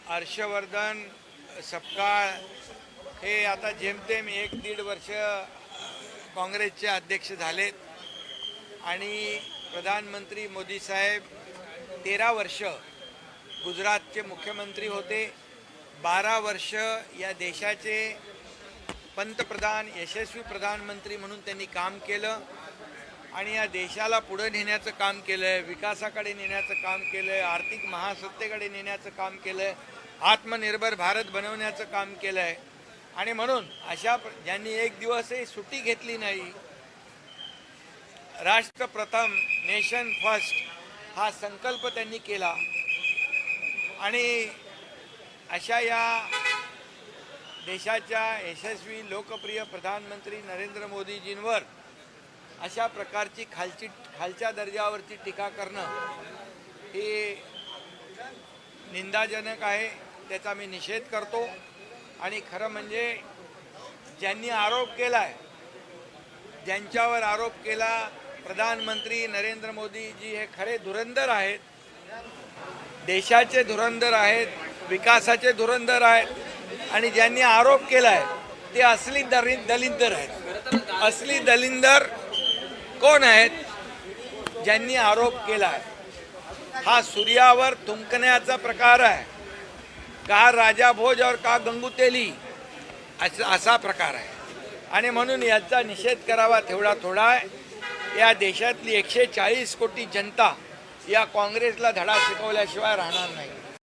हर्षवर्धन सपकाळ हे आता जेमतेम 1-1.5 वर्ष काँग्रेसचे अध्यक्ष झालेत आणि प्रधानमंत्री मोदी साहेब 13 वर्ष गुजरातचे मुख्यमंत्री होते, 12 वर्ष या देशाचे पंतप्रधान यशस्वी प्रधानमंत्री म्हणून त्यांनी काम केलं आणि या देशाला पुढे नेण्याचं काम केलं आहे, विकासाकडे नेण्याचं काम केलं आहे, आर्थिक महासत्तेकडे नेण्याचं काम केलं आहे, आत्मनिर्भर भारत बनवण्याचं काम केलं आहे. आणि म्हणून ज्यांनी एक दिवसही सुट्टी घेतली नाही, राष्ट्र प्रथम नेशन फर्स्ट हा संकल्प त्यांनी केला आणि अशा या देशाच्या यशस्वी लोकप्रिय प्रधानमंत्री नरेंद्र मोदीजींवर अशा प्रकारची खालच्या दर्जावरची टीका करणं हे निंदाजनक आहे. त्याचा मी निषेध करतो. आणि खरं म्हणजे ज्यांनी आरोप केलाय, ज्यांच्यावर आरोप केला, प्रधानमंत्री नरेंद्र मोदीजी हे खरे धुरंधर आहेत, देशाचे धुरंधर आहेत, विकासाचे धुरंधर आहेत. आणि ज्यांनी आरोप केलाय ते असली दलिंदर आहेत. असली दलिंदर कोण आहेत? ज्यांनी आरोप केलाय. हा सूर्यावर थुंकण्याचा प्रकार आहे. का राजा भोज और का गंगू तेली असा प्रकार आहे. आणि म्हणून याचा निषेध करावा तेवढा थोडा आहे. या देशातली 140 कोटी जनता या काँग्रेसला धडा शिकवल्याशिवाय राहणार नाही.